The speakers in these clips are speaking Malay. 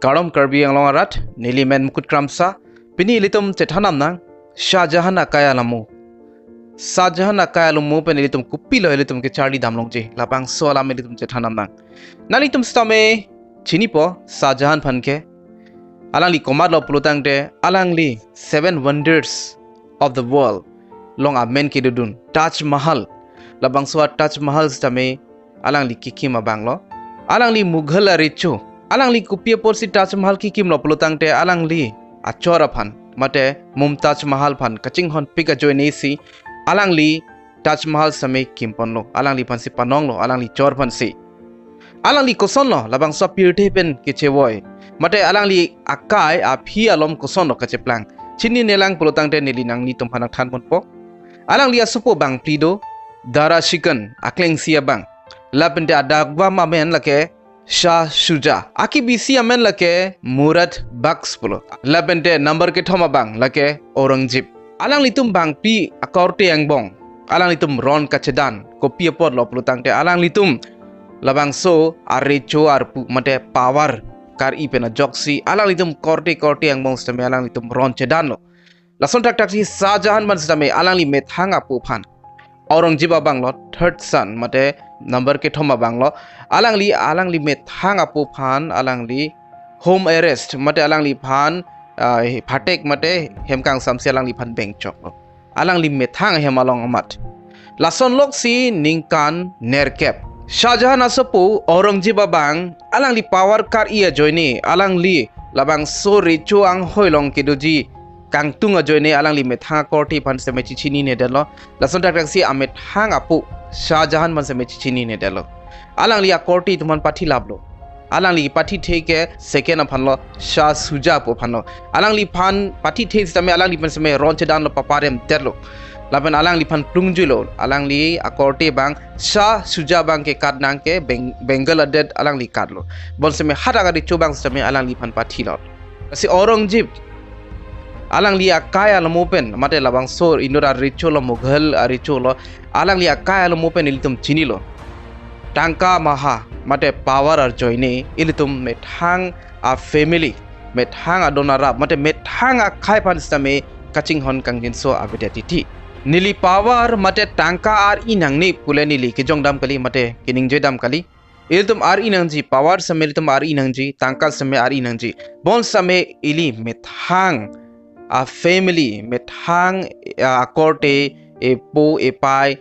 Karom Karbi yang longarat nilimen mukut kramsa pini ilitum Chethanam nang Shah Jahan Akai Alamo Shah Jahan Akai Alamo pen ilitum kupilo ilitum ke Charlie damlong je lapang so alam ilitum Chethanam nang nalitum stame chini po Shah Jahan phanke alang li komad lo pulutang de alang li 7 wonders of the world long amen ke dudun Taj Mahal labang so Taj Mahal stame alang li kiki mabang lo alang li Mughal arichu alang li kupia porsi Taj Mahal kikim lo pulutang te alang li achora phan mate Mumtaz Mahal phan kaching hon pika joine si alang li Taj Mahal same kimpon lo alang li phan si panong lo alang li chor phan si alang li koson lo labang so pirte pen kichewoy mate alang li Akai aphi alom koson lo kacheplang chini nelang pulutang te nilinang ni tumphanak than pon po alang li asupo bang plido dara chicken akleng sia bang Lapen adagwa mamen lake Shah Shuja aki bisi amen lake Murad Bucks pulo Lapen number ke thoma bang lake Aurangzeb alang litum bang pi akorte yang bong alang litum ron kachedan kopi pot lo pulutang te alang litum labang so arecho arpu mate power kar ipena joksi alang litum korte yang bong stame alang litum ron chedan lo lason tak si Shah Jahan man stame alang li Methang Apo Aphan Aurangzeb bang lo third son mate number ke thoma bang lo alang li Methang Apo Aphan alang li home arrest mate alang li phan phatek mate hemkang samse alang li phan bank chok lo alang li Methang hemalong amat lason lok si ningkan nerkep Shah Jahan asopo Aurangzeb bang alang li power kar ia joine alang li labang so richo ang hoilong kedoji kang tunga joine alang li Methang korte phan seme Chechininedet lo lason tak si Methang Apo Shah Jahan man seme Chechininedet lo alang li korte tuman pathi lablo alang li pathi theke second aphan lo Shah Shuja po phan lo alang li phan pathi thek same alang li pan same ron chedan lo paparem terlo lapen alang li phan plungjulo alang li korte bang Shah Shuja bang ke kad nang ke Bengal adet alang li kad lo bon same hata ga di chobang same alang li phan pathi lo si Aurangzeb alang li Akai Alamo pen mate labang sor indora richo lo Mughal aricho lo alang li Akai Alamo pen ilitum chini lo tangka maha mate power ar joine ilitum Methang a family Methang adonara mate Methang Akai phan stame kaching hon kangjin so abedati nili power mate tangka ar inang ni pule nili ke jongdam kali mate kining joidam kali ilitum ar inangji power same ilitum ar inangji tangka same ar inangji bon same ili Methang a family Methang a korte e po e pai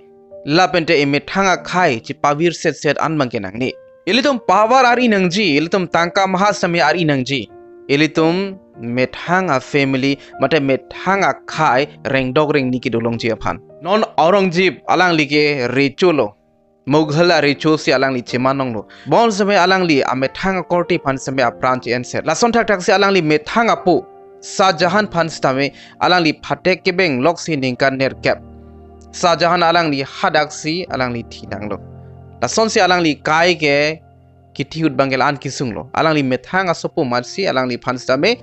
lapente e Methang Akai chi pavir set an mangkenang ni ilitum power ar inangji ilitum tangka maha same ar inangji ilitum Methang a family mate Methang Akai reng dog reng niki dolong ji aphan non Aurangzeb alang li ke recho lo Mughal recho si alang li chemanong lo bon same alang li a Methang korte phan same a branch and set lason tak si alang li Methang Apo Shah Jahan phan stame alang li phatek ke beng lok si ningkan ner cap Shah Jahan alang li hadak si alang li thinang lo lason si alang li kai ke kithiut bangel an kisung lo alang li Methang asopo marsi alang li phan stame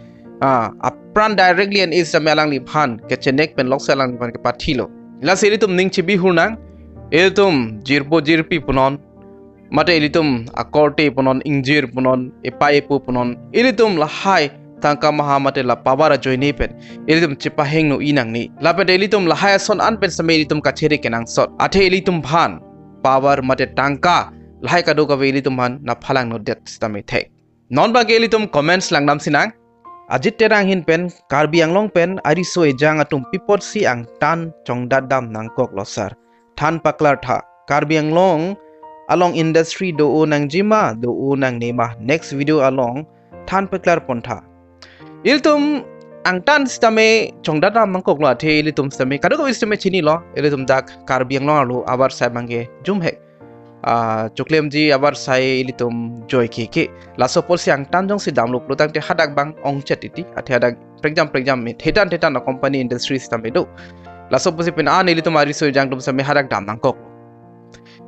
apran directly and is stame alang li phan ke chenek pen lok si alang li phan ke pathi lo la selitum ning chibi hurnang elitum jirpo jirpi punon mate elitum akorte punon ingjir punon epai pu punon elitum lahai tangka maha mate la pawara joine pen elitum chipa heng no inang ni lapen elitum lahaya son an pen same elitum kachere kenang sot athe elitum phan power mate tangka lahai ka do ka elitum han na phalang no det stame thek non ba ke elitum comments langnam sinang ajit terang hin pen Karbi anglong pen ari so ejang atum pipot si ang tan chongdat dam nang kok losar than paklar tha Karbi anglong along industry do o nang jima do o nang nema next video along than paklar pontha ilitum ang tan stame chongdata mangkok lo the ilitum stame kado ko stame chini lo ilitum dak Karbi anglong lo abar sai bange jum he choklem ji abar sai ilitum joy ke laso pol siang tan jong si damlo plotang te hadak bang ong chatiti athe hadak pregjam me thetan na company industry stame do laso posi pen an ilitum ari so jang tum stame hadak dam nangkok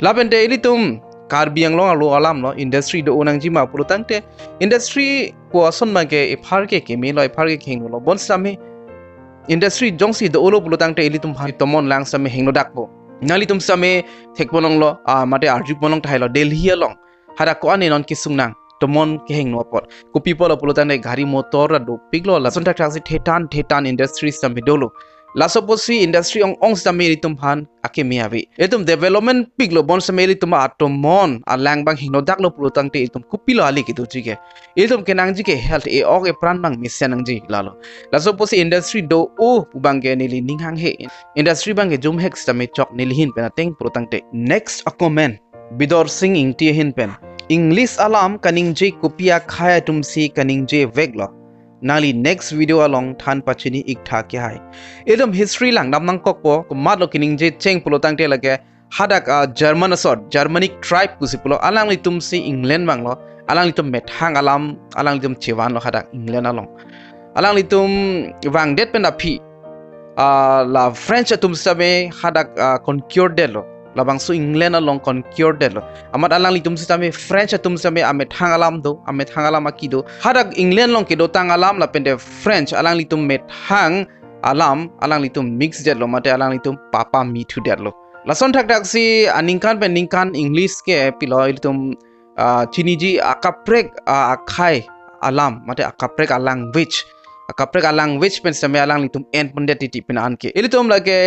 laben de ilitum Karbi anglong lo alam lo industry do onang jima plotang te industry ko ason mage ephar ke kemi lo ephar ke kheng lo bon same industry jongsi do olo plotang te ilitum ha tomon lang same hengno dakbo nali tum same thekponong lo mate arju ponong thai lo Delhi along hara ko ane non kisung nang tomon ke heng no pot ko people apolotan gari motor ra do piglo la son tak si Chethan industries tam dolo la soposi industry ong sameri tum han akemi avi etum development piglo bon sameri tum atomon alang bang hinodak lo pulutang te etum kupilo ali ki tuji ke etum kenang ji ke health e og e pran bang mission ji lalo la soposi industry do o bangge nili ninghang he industry bangge jum hex tame chok nilhin penateng pulutang te next a comment bidor sing ing ti hin pen English alam kaning je kopia khaya tumsi kaning je veglo nali next video along than pachini iktha ke hai edom history lang namnang kokpo matlo kining je cheng pulotang te lage hadak German asort Germanic tribe kusipulo alang litum si England banglo alang litum Methang alang litum chewan lo hadak England along alang litum wang det pen api la French atum sabe hadak conquer delo labang su England along conquer delo amat alang litum sitame French atum same Methang alam akido hadak England long kedo tang alam la pende French alang litum Methang alang litum mix delo mate alang litum papa mi thu delo lason thak dak si aningkan pen ningkan English ke pilo litum chiniji akaprek akai alam mate akaprek language akaprek language pen same alang litum en pundet ti pen anke ilitum lage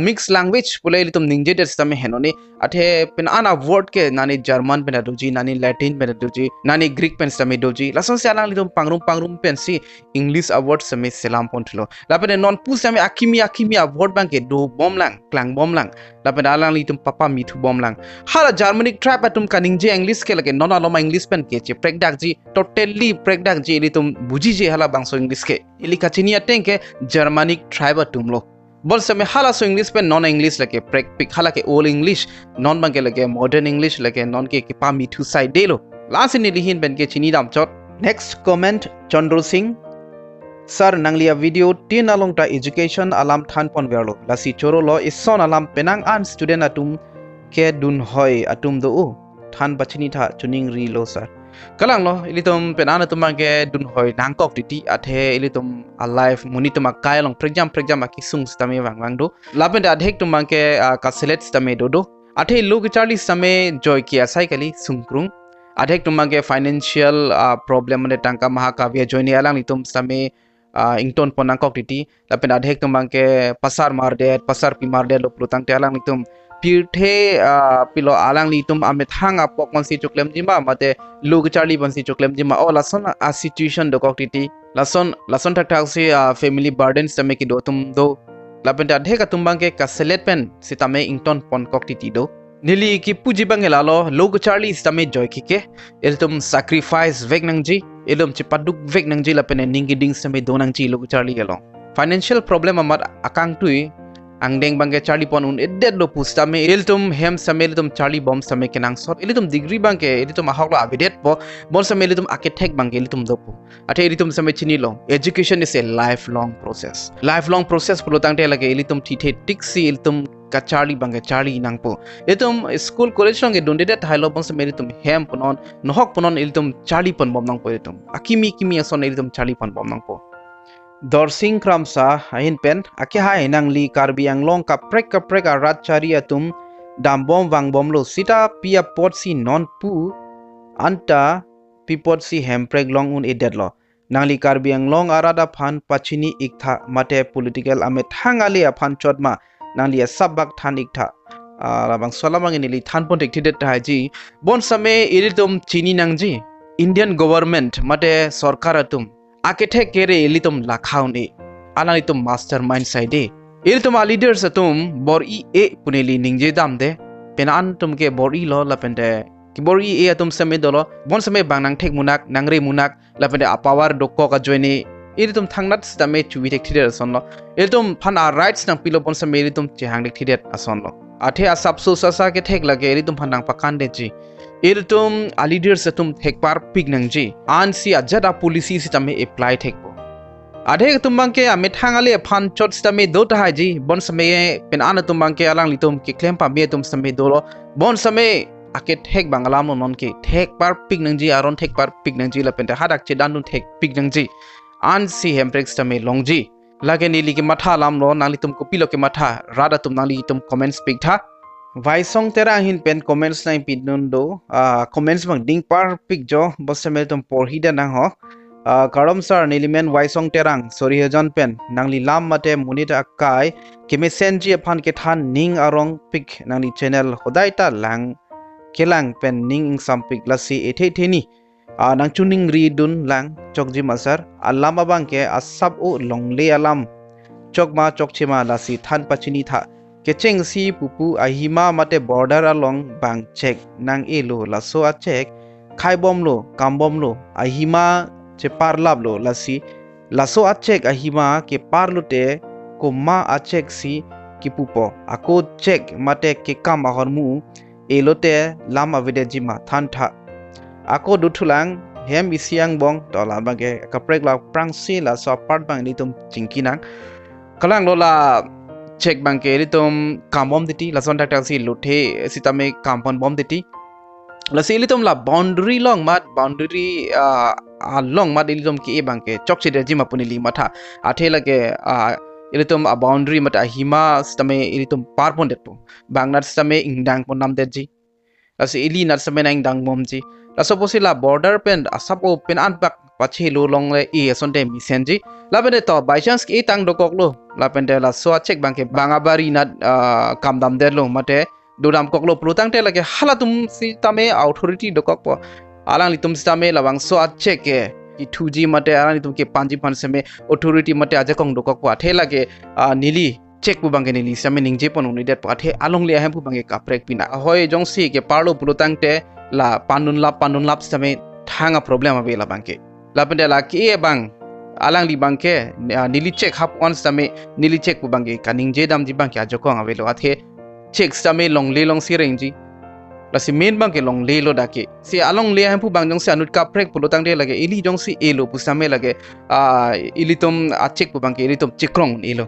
mix language pule ilitum ningje det same henoni athe pen ana word ke nani German pen doji nani Latin pen doji nani Greek pen same doji lason se alang litum pangrum pen si English word same selam pontlo la pen non pu same akimi word bang ke do bomlang klang bomlang la pen alang litum papa mi thu bomlang hala Germanic tribe atum kaning je English ke lage non aloma English pen ke che prek dak ji totally prek dak ji litum buji je hala bangso English ke ilika chini ateng ke Germanic tribe atumlo bol same hala so English pen non English lage prek pik hala ke old English non bang ke lage modern English lage non ke pa mi thu side delo last ni lihin ben ke chini dam chot next comment Chandru Singh Sir nanglia video tin along ta education alam than pon verlo lasi choro lo ison alam penang an student atum ke dun hoy atum do u than bachini tha chuning ri lo sir kalang lo ilitum penana tumangke dun hoy nangkok titi athe ilitum alive munitum akai long pregjam akisung stame wang do lapen adhek tumangke ka select stame do athe log charlie stame joy ki asai kali sungkrung adhek tumangke financial problem ne tangka mahakavya joine alang litum stame ington ponangkok titi lapen adhek tumangke pasar pi marde lo plutang te alang litum pirthe pilo alang litum Methang apok mansi choklem jima mate lug charlie bansi choklem jima o lason a situation do koktiti lason tak si family burdens tame ki do tum do lapen adhe ka tumbang ke ka select pen sitame ington pon koktiti do nili ki puji bangela lo lug charlie stame joy kike eltum sacrifice vek nangji elum chipaduk vek nangji lapen ningi ding stame do nangji lug charlie gelo financial problem amat akang tui angdeng bangge Charlie pon un eddet lo pustame iltum hem samelitum Charlie bomb same kenang sot ilitum degree bangke ilitum ahok lo abidet po bon samelitum architect bangke ilitum dopo ate ilitum same chini lo education is a lifelong process pulo tangte lage ilitum thithe tiksi ilitum ka Charlie bangke Charlie nangpo ilitum school college longe donde det hailo bon samelitum hem ponon nohok ponon ilitum Charlie pon bom nangpo ilitum akimi ason ilitum Charlie pon bom nangpo Dorsing kramsa ahin pen ake hai nangli Karbi anglong ka prek arat chari atum dambom wangbom lo sita pia pot si non pu anta pipot si hempreg long un edet lo nangli Karbi anglong arada phan pachini iktha mate political Methang ali aphan chotma nangli sabak than iktha labang solamang inili than pon tektidet haji bon same iritum chini nangji Indian government mate sarkar atum akethe kere ilitum lakhauni alalitum mastermind side ilitum leaders atum bor e puneli ningje damde penan tumke bor i lo lapende ki bor e atum same dolo bon same bangnang thek munak nangre munak lapende power dokko ka joine ilitum thangnat stame chuwi thek thider sonlo ilitum phana rights nang pilo bon same ilitum chehang thek thider asonlo athe asap so sasa ke thek lage ilitum phanang pakande ji ilitum leaders atum thekpar pignangji ansi ajada policy system apply thekpo adhe tumbangke Methang ale phan chot stame do ta haji bon same pen an tumbangke alang litum ki claim pa me tum same do bon same ake thek bangalam non ke thekpar pignangji aron thekpar pignangji la pen hadak che dan thek pignangji ansi hemprex stame longji lage nili ki matha lam lo nalitum ko pilo ke matha rada tum nali tum comments speak tha Vai song tera hin pen comments na pinundo comments bang ding par pic jo bosemel tum por hida nang ho karom sar nilimen vai song terang sorry hejan pen nang li lam mate munita Akai keme senji aphan ke than ning arong pic nang li channel hodai ta lang kelang pen ning sampik lasi ethe theni nang chuning ri dun lang chokji masar alama bang ke asab o longle alam chokma chokchema lasi than pachini tha kecheng si pupu ahima mate border along bang check nang elo laso a check khai bom lo kam bom lo ahima che parlab lo lasi laso a check ahima ke parlo te komma a check si ki pupo ako check mate ke kam ahormu elote lama videjima thantha ako dutulang hem isiang bong dola bage kaprek la prangsi la so part bang litum chingkinang kalang lola check bang ke litum kambom diti la son tak si luthe sitame kampon bom diti la si litum la boundary long mat boundary long mat litum ki bang ke chok che jima punili matha athe lage litum a boundary mat hima sitame litum par pon detu bang nat sitame ingdang pon nam deji la si ili nat sitame nang dang momji la suppose la border pen asap open anpak pache lo long le e sonde misenji la bende to by chance ki tang dokok lo la pende la so check bangke bangabari nat kam dam de lo mate dodam koklo plutang te lage halatum si tame authority dokok po alang litum stame la bang so check ke ki 2G mate alang litum ke panji pan seme authority mate aje kong dokok po the lage nili check bu bangke nili same ningje pon uni det pa the along le hem bu bangke kaprek pina hoy jongsi ke parlo plutang te la panun lap same thanga problem abela bangke la pende la ki bang alang di bangke nili check hap on same nili check bu bangke kaning je dam ji bangke ajoko ngavelo athe check same long le long sireng ji la si main bangke long le lo dake si along le hampu bang jong si anut ka prek pulotang de lage ili jong si elo pu same lage ilitum a check bu bangke ilitum chekrong elo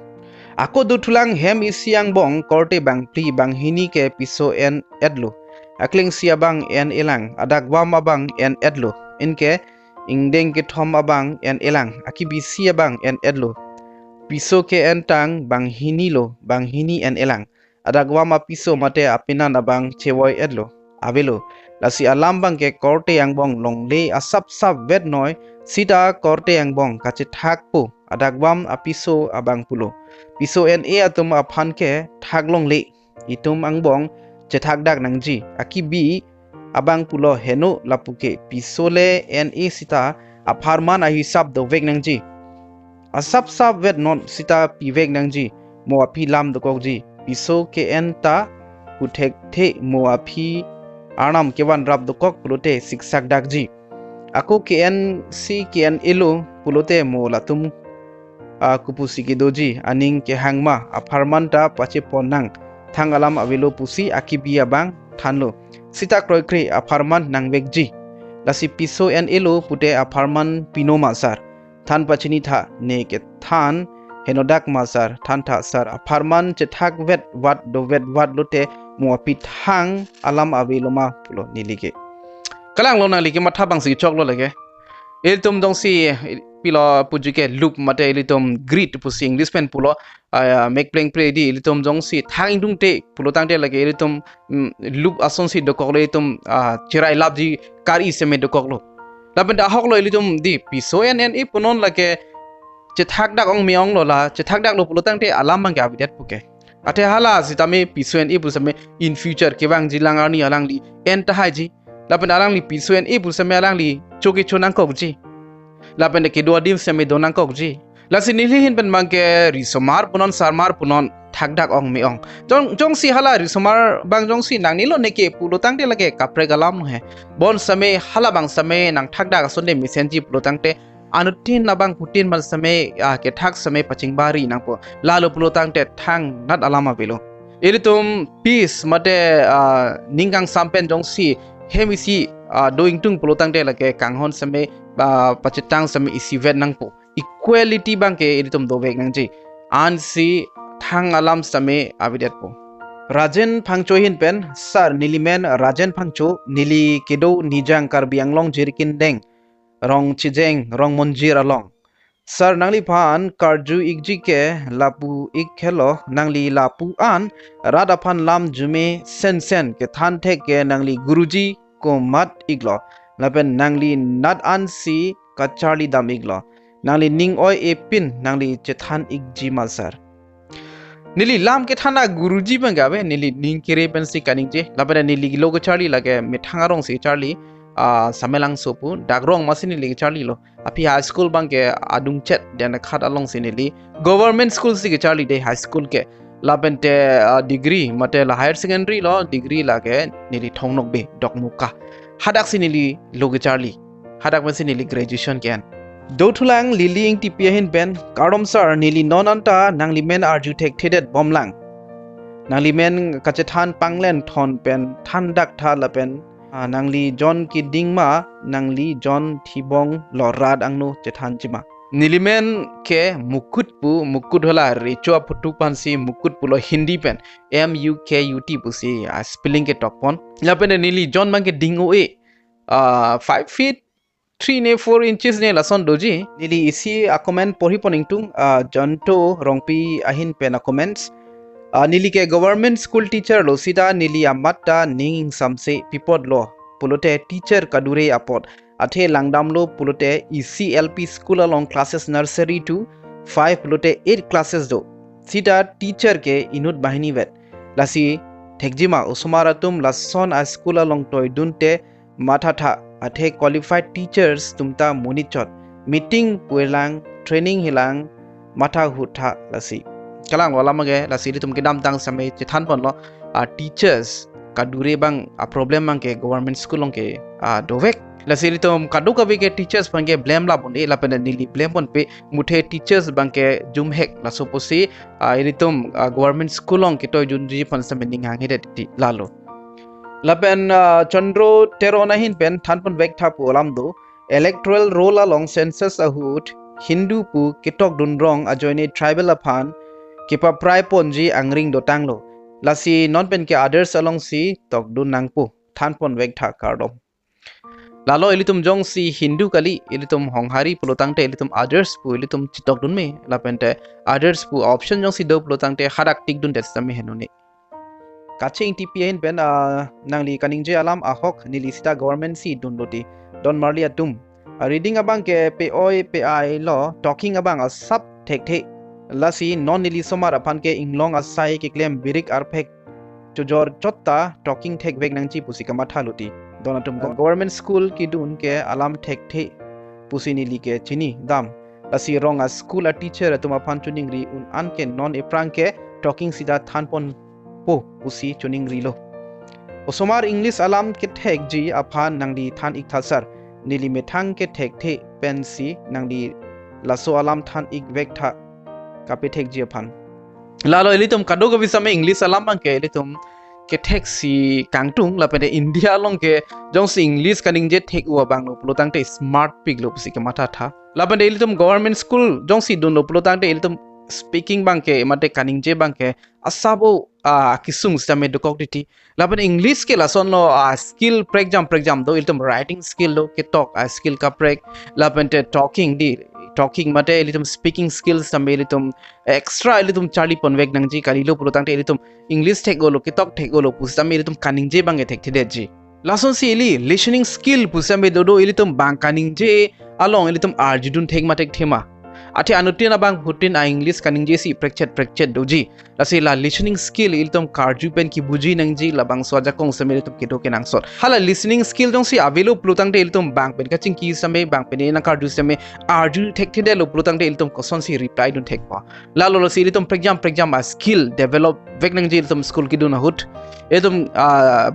ako du thulang hem isiang bong korte bang pri bang hini ke piso en edlo akling sia bang en elang adakwa ma bang en edlo inke ingdeng ke thom abang en elang akibi sia bang en edlo piso ke entang bang hinilo bang hini en elang adagwa ma piso mate apina na bang chewoi edlo avelo lasi alam bang ke korte yang bong longle asap sap vet noi sita korte yang bong kache thak po adagwam apiso abang pulo piso en e atum aphan ke thak longle itum ang bong chethak dak nangji akibi abang pulo heno lapuke pisole en e sita aparman ahi sab do vek nangji asap sap vet non sita pi vek nangji mo api lam do kokji piso ke en ta puthek the mo api anam kewan rap do kok pulote siksak dakji ako ke en si ke en elo pulote mo latum kupusi ke doji aning ke hangma aparman ta pache ponang thangalam avelo pusi akibi abang thanlo sita kroi kre aparman nang vekji lasi piso en elo pute aparman pino masar than pachini tha ne ke than henodak masar than tha sar aparman chethak vet wat do vet wat lote mo pithang alam aveloma pulo nilige kalang lo nang lige matha bang si chok lo lege el tum dong si pilo pujike loop mate elitum grid pusi english pen pulo make playing play di elitum jong si thang indung te pulo tang te lage elitum loop ason si do koklo elitum chirai labji kari seme do koklo laben da hoklo elitum di piso en e punon lage chethak dak ong miong lo la chethak dak lo pulo tang te alam bang ga bidat puke ate hala sitame piso en e pusame in future kewang jilang ani alang li en ta haji laben alang li piso en e pusame alang li choki chonang kokji lapen ke dua dim semi donang kokji lasi nilihin pen mangke risomar punon sarmar punon thakdak ong mi ong jong si hala risomar bang jong si nang nilo neke pulutang te lage kapre galam he bon same hala bang same nang thakdak sonde misenji pulutang te anutin na bang putin mal same ke thak same paching bari nang po lalo pulutang te thang nat alama belo iritum peace mate ninggang sampen jong si hemisi doing tung pulutang te lage kanghon same pacetang same isi vet nang po equality bangke iritum dovek nang ji an si thang alam same abidet po rajen phangcho hin pen sar nilimen rajen phangcho nili kedo nijang karbi anglong jirikin deng rong chijeng rong monjir along sar nangli phan karju ikji ke lapu ik khelo nangli lapu an rada phan lam jume sen ke than thek ke nangli guruji ko mat iglo lapen nangli nat an si ka charli dam iglo nangli ning oi e pin nangli chethan ikji malsar nili lam ke thana guruji bangabe nili ning kire pen si kaning je lapen nili logo charli lage methangarong si charli samelang sopu dagrong masini li charli lo api high school bangke adung chet dan khat along sinili government school si ke charli de high school ke labente degree mate la higher secondary lo degree lage nili thongnok be dokmuka hadak sinili logo charli hadak masinili graduation ken dotulang lili ing tipiahin ben karom sar nili nonanta nangli men arju tek thedet bomlang nangli men kachethan panglen thon pen thandak tha lapen nangli John ki dingma nangli John thibong lorad angno chethan chima nilimen ke mukut hola richo phutu pansi mukut pulo hindi pen mukut pusi spelling ke topon lapen nili John mangke dingo e 5 feet 3 ne 4 inches ne lason doji nili isi a comment pori poning tung jonto rongpi ahin pen a comments nili ke government school teacher lo sida nili amatta ning samse pipod lo pulote teacher kadure apot athe langdam lo pulote ECLP school along classes nursery to 5 pulote 8 classes do sida teacher ke inut bahini vet lasi thekjima usumaratum lason a school along toy dunte mathatha athe qualified teachers tumta monichot meeting puelang training hilang matha hutha lasi kalang wala mage la siri tum ke dam tang samai chethan pon lo teachers kadure bang problem mang ke government school long ke dovek la siri tum kadu kabi ke teachers bang ke blame la bon e la pen nili blame pon pe muthe teachers bang ke jum hek la soposi iri tum government school long ke toy jun ji pon samai ning hang he ti lalo la pen chandro terona hin pen than pon vek tha pu lam do electoral roll along census ahut hindu pu ketok dun rong a joine tribal aphan kipa prai ponji angring dotang lo lasi non pen ke others along si tok dun nangpu than pon vek tha kardom lalo elitum jong si hindu kali elitum honghari pulotang te elitum others pu elitum chitok dun me la pen te others pu option jong si do pulotang te harak tik dun det sami henuni kaching tpn pen nangli kaningje alam ahok nilisita government si dun loti don marli atum reading abang ke pe oi pe ai lo talking abang a sub thek the lasi non nili somar aphan ke inglong asai ke claim birik arphek chujor chotta talking thek vek nangchi pusika matha luti donatum government school ki dun ke alam thek the pusi nili ke chini dam lasi rong a school a teacher atuma phan chuning ri un an ke non eprang ke talking sida than pon po pusi chuning ri lo osomar english alam ke thek ji aphan nangdi than ik thasar nili methang ke thek the pensi nangdi laso alam than ik vek tha kape thek ji aphan lalo elitum kado ko bisame english alam bang ke elitum ke thek si kangtung la pede india long ke jong si english kaning je thek u bang lo plotang te smart pig lo si ke matha tha la pede elitum government school jong si dun lo plotang te elitum speaking bang ke mate kaning je bang ke asabo kisung same dokok diti la pede english ke la son lo skill prek jam do elitum writing skill lo ke talk skill ka prek la pede talking mate elitum speaking skills sambe elitum extra elitum charli ponvek nangji kalilo pulotang te elitum english thegolo kitok thegolo pusame elitum kaningje bange thek thedeji lason si eli listening skill pusame dodo elitum bang kaningje along elitum arjudun thek matek thema ati anutina bang hutin a english kaningje si prekchet doji lasi la listening skill elitum karju pen ki buji nangji labang swaja kong same elitum kedo ke nangsot hala listening skill dong si avelo plutang te elitum bang pen kaching ki same bang pen na karju same arju thek thede lo plutang te elitum koson si reply dun thek pa lalo lo si elitum prejam a skill develop vek nangji elitum school ki dun hut elitum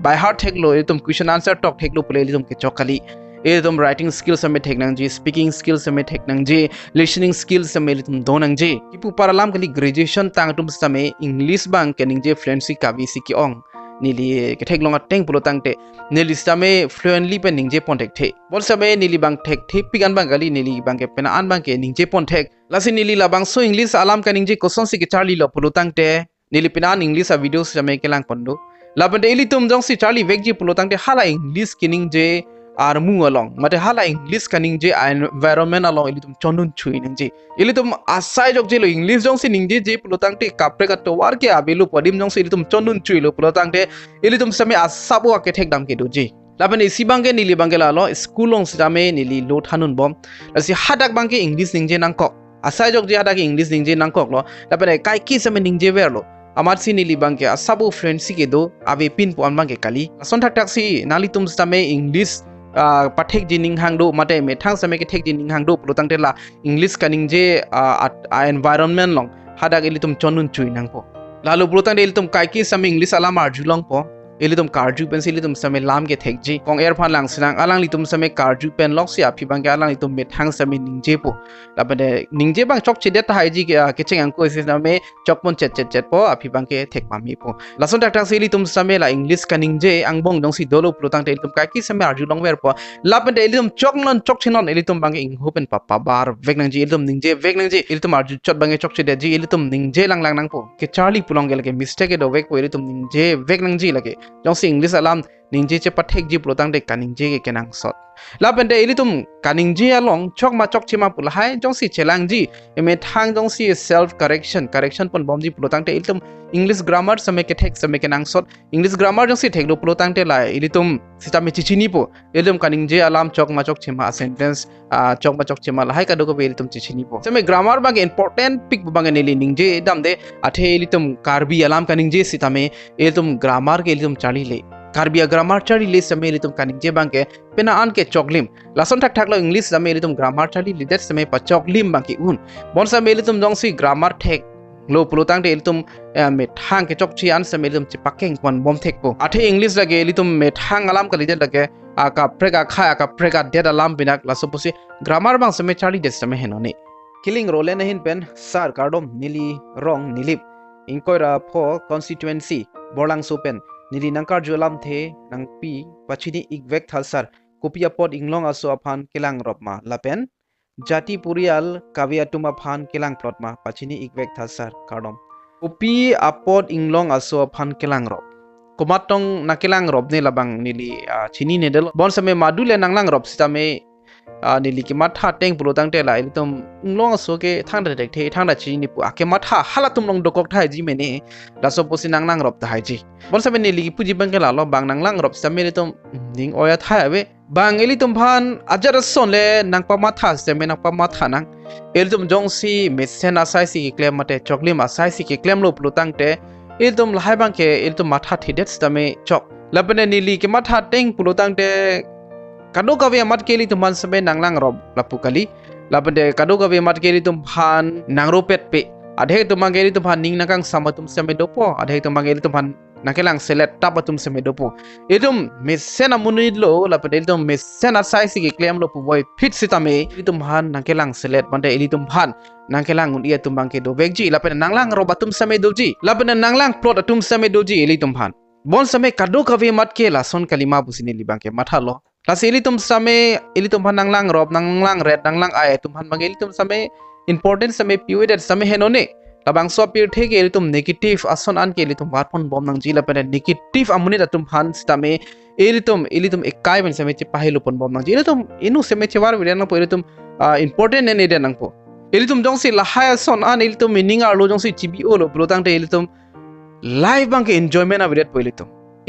by heart thek lo elitum question answer talk thek lo pule elitum ke chokali elitum writing skills same thek nangji speaking skills same thek nangji listening skills same elitum donangji kipu paralam kali graduation tangtum same english bang keningje fluency kabi siki ong nili ke thek longa teng pulo tangte nili same fluently pe ningje pontek the bol same nili bang thek the pigan bang gali nili bang ke pena an bang ke ningje pontek lasi nili la bang so english alam kaningje koson si ke charli lo pulo tangte nili pena english a videos same ke lang pondo labante elitum jong si charli vekji pulo tangte hala english kiningje armu along mate hala English kaning je environment along ilitum chonun chui ning je ilitum asai jok je lo English jong si ning je pulutang te kapre ka towar ke abelu podim jong si ilitum chonun chui lo pulutang te ilitum same asabu ke thek dam ke do je laban isi bangke nili bangke la lo school long sidame nili lo thanun bom lasi hadak bangke English ning je nangkok asai jok je hadak English ning je nangkok lo laban kai ki same ning je ver lo amar si nili bangke asabu friend si ke do ave pin po bangke kali son thak tak si nali tum same English pathek jining hang do mate methang same ke thek jining hang do pulutang te la English kaning je environment long hadak ilitum chonun chui nang po lalu pulutang de ilitum kai ki same English alam arjulong po ilitum karju pen si ilitum same lam ke thek ji kong air phan lang sinang alang litum same karju pen lok si api bang ke alang litum methang same ningje po labade ningje bang chok chide ta hai ji ke cheng ang ko si same chok pon chet po api bang ke thek mami po lason tak tak si ilitum same la English ka ningje ang bong dong si dolo plutang te ilitum kai ki same arju long wer po labade ilitum chok non chok chinon ilitum bang ing hopen papa bar vek nang ji ilitum ningje vek nang ji ilitum arju chot bang chok chide ji ilitum ningje lang nang po ke charlie pulong gel ke mistake do vek po ilitum ningje vek nang ji lage jong si English alam ningje che pathek ji plotang de kaningje ke kenang sot lapen de ilitum kaningje along chok ma chok chima pulhai jong si chelang ji eme thang jong si self correction pon bom ji plotang de ilitum English grammar same ke thek same kenang sot English grammar jong si thek lo plotang de la ilitum sita me chichini po ilitum kaningje alam chok ma chok chima sentence chok ma chok chima lahai ka do ko ilitum chichini po same grammar bang important pick bang ne li ningje dam de athe ilitum karbi alam kaningje sita me ilitum grammar ke ilitum chali le Karbi grammar chari le same ilitum kaningje bangke pena an ke choklim lason thak thak lo English same ilitum grammar chari le that same pa choklim bangke un bon same ilitum jong si grammar thek lo pulutang de ilitum methang ke chokchi an same ilitum chipakeng pon bom thek po athe English lage ilitum methang alam ka lidet lage aka preka kha aka preka det alam binak laso pusi grammar bang same chari de same henone killing role na hin pen sar kardom nili rong nilip inkoira pho constituency borlang sopen nili nangkar jualam the nangpi pachini igvek thalsar kopia pod inglong aso aphan kilang ropma lapen jati purial kaviatum aphan kilang plotma pachini igvek thalsar kardom kopi apod inglong aso aphan kilang rop komatong nakilang rop ne labang nili Chechininedet bon same madule nanglang rop sitame nili ki matha teng pulotang te la ilitum inglong aso ke thangda dek the thangda chini pu ake matha halatum long dokok thai ji mene laso posi nanglang rop ta hai ji bon same nili ki puji bang ke la lo bang nanglang rop same ilitum ning oya thai ave bang ilitum phan ajar son le nangpa matha same nangpa matha nang ilitum jong si mesen asai si ki claim mate choklim asai si ki claim lo pulotang te ilitum lahai bang ke ilitum matha thidet same chok lapene nili ki matha teng pulotang te kado kawe mat keli tumhan same nanglang rob lapukali lapende kado kawe mat keli tumhan nangro pet pe adhe tumang keli tumhan ning nakang samatum same dopo adhe tumang keli tumhan nakelang selet tapatum same dopo edum mesena munidlo lapende edum mesena size ki claim lo boy fit sitame tumhan nakelang selet mande eli tumhan nangkelang unia tumbang ke do vegji lapende nanglang robatum same doji lapende nanglang plot atum same doji eli tumhan bon same kado kawe mat ke la son kalima busini libangke mathalo Lasi ilitum same ilitum nanglang rob nanglang red nanglang ay tumhan bang ilitum same important same period same henone labang so period theke ilitum negative ason an ke ilitum barpon bom nang jila pen negative amuni datum han stame ilitum ekai ben same chipahelu pon bom nang jila tum inu same chewar widan po ilitum important ne ide nang po ilitum jong si lahaya son an ilitum meaning arlo jong si chibo lo blotang te ilitum live bang ke enjoyment avidet po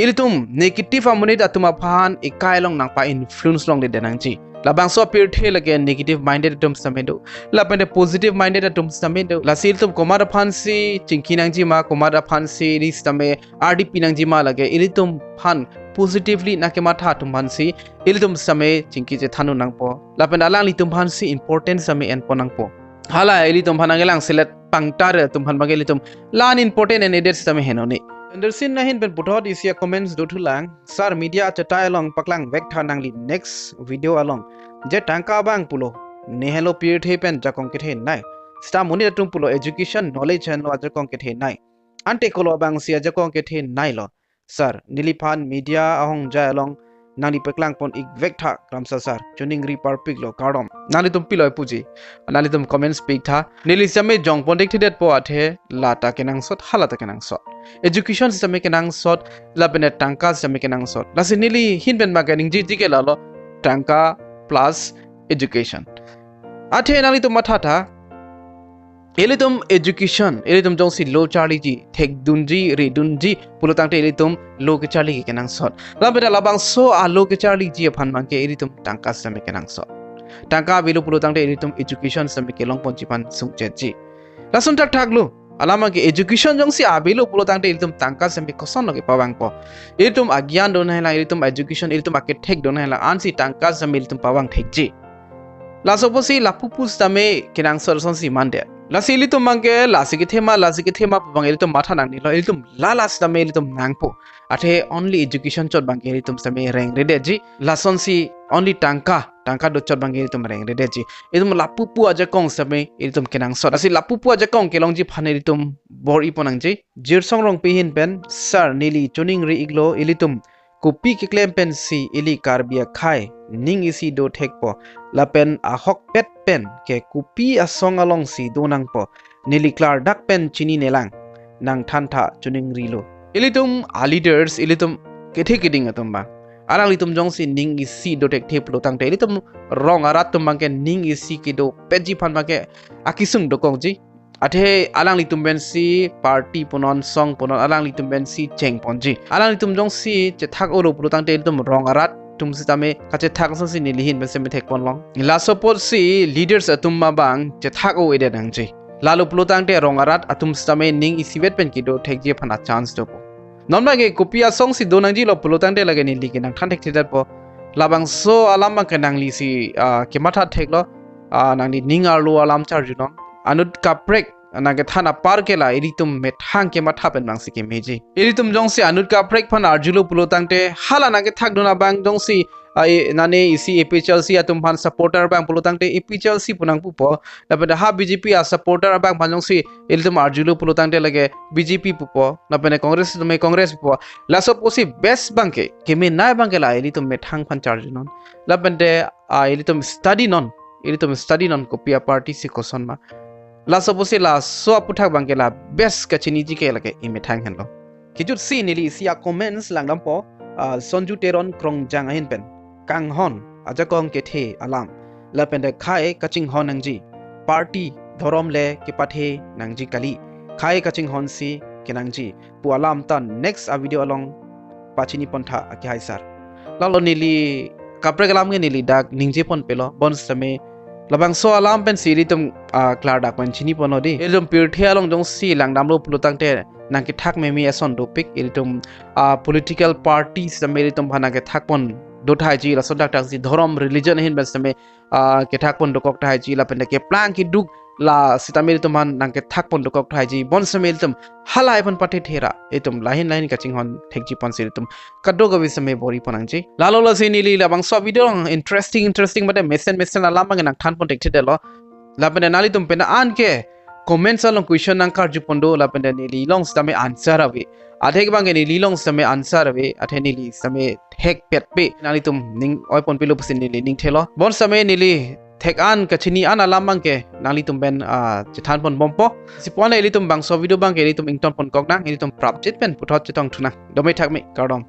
ilitum negative amuni datum aphan ekai long nang pa influence long de denangji labang so period the lage negative minded atum samedo lapende positive minded atum samedo lasil tum komada phansi chingkinangji ma komada phansi ristame rdp nangji ma lage ilitum phan positively nakema tha tum phansi ilitum same chingki je thanu nangpo lapenda lang litum phansi important same en ponangpo hala ilitum phanangelang select pangtar tum phan bageli tum lan important and needed same henone Andersin nahin ben puthot isia comments do thulang sar media chatai along paklang vek thanang li next video along je tangka bang pulo nehelo period he pen jakong ke the nai sta moni tum pulo education knowledge and lo jakong ke the nai ante kolo bang sia jakong ke the nai lo sar niliphan media ahong ja along nali paklang pon ik vek tha kramsa sar chuning ri perfect lo kardom nali tum piloi puji nali tum comments speak tha nili same jong pon dik thidet po athe lata kenang sot halata kenang sot education system kenang sot labene tangka system kenang sot lasi nili hin ben maganing ji ke la lo tangka plus education. Athe nang litum mathata elitum education elitum jong si low charlie ji thek dunji re dunji pulutang te elitum low ke charlie ke nang sot labeda labang so a low ke charlie ji phan mang ke elitum tangka same ke nang sot tangka bilu pulutang te elitum education same ke long ponchi pan sung che ji lasun tak thak lu alama ke education jong si a bilu pulutang te elitum tangka same ko son ke pawang po elitum agyan don hela elitum education elitum ake thek don hela ansi tangka same elitum pawang thek ji la soposi la pupus tame ke nang sot son si mande la silitum mangke la sikithema pabang elitum matha nang ni lo elitum la las tame elitum nangpo athe only education chot bang elitum same reng rede ji la son si only tangka do chot bang elitum reng rede ji elitum la pupu aja kong same elitum kenang sot asi la pupu aja kong kelong ji phane elitum bor iponang ji jirsong rong pihin pen sir nili tuning ri iglo elitum kopi ke klem pen si ili Karbi Akai ning isi do thekpo lapen ahok pet pen ke kopi asong along si do nang po nili klar dak pen chini nelang nang thantha chuning rilo ilitum leaders ilitum kethe keding atum ba arang litum jong si ning isi do tek thep lo tang te ilitum rong arat tum bang ke ning isi ke do peji phan ba ke akisung do kong ji athe alang litum ben si party ponon song ponon alang litum ben si cheng ponji alang litum jong si chethak oro pulutang te litum rong arat tum si tame kache thak son si nilihin ben se me thek pon long la support si leaders atum ma bang chethak o ede nang ji lalu pulutang te rong arat atum si tame ning isibet pen ki do thek je phana chance do po non ge kopia song si do nang ji lo pulutang te lage ni li ke nang than thek thedat po labang so alam ma ke nang li si ke matha thek lo nang ni ningar lo alam char ju no anut kaprek anage thana par kela iritum methang ke matha pen bang sike meji iritum jong si anut kaprek phan arjulo pulotang te hala nage thak dona bang jong si nane isi epchl si atum phan supporter bang pulotang te epchl si punang pupo lapeda ha bjp a supporter bang phanjong si iritum arjulo pulotang te lage bjp pupo lapene congress me congress pupo laso posi best bang ke keme nai bang ke la iritum methang phan charge non lapende iritum study non kopia party si koson ma la suppose la so aputhak bangela best kachini ji ke lage imethang henlo kijut si nili sia comments langlam po sonju teron krong jang hin pen kang hon aja kong ke the alam la pen de khai kaching hon nang ji party thorom le ke pathe nang ji kali khai kaching hon si ke nang ji pu alam tan next a video along pachini pontha ake haisar lalo nili kapre galam nge nili dak ningje pon pelo bon same labang so alam pen siri tum klar dak pan chini pono di elum pirthe along jong si langdam lo pulutang te nang ki thak memi ason dopik elitum political parties sameri tum phana ke thak pon do thai ji la sodak tak ji dhorom religion hin bas same ke thak pon dokok thai ji la pen ke plang ki duk la sitameri tum han nang ke thak pon dokok thai ji bon samel tum halai pon pathe thera etum lahin kaching hon thek ji pon siri tum kaddo gabi same bori ponang ji lalo la sinili labang so video interesting mate mesen alam bang nang than pon tek thede lo la pen nali tum pen an ke comments along question nang kar ju pondo la pen ni li long stame answer ave adhek bang ni li long stame answer ave athe ni li stame thek pet pe nali tum ning oi pon pilo pusin ni ning thelo bon stame ni li thek an kachini an alam bang ke nali tum ben Chethan pon bompo sipone eli tum bang so video bang ke eli tum ington pon kok nang eli tum prap chit pen puthot chitong thuna domai thak me kardom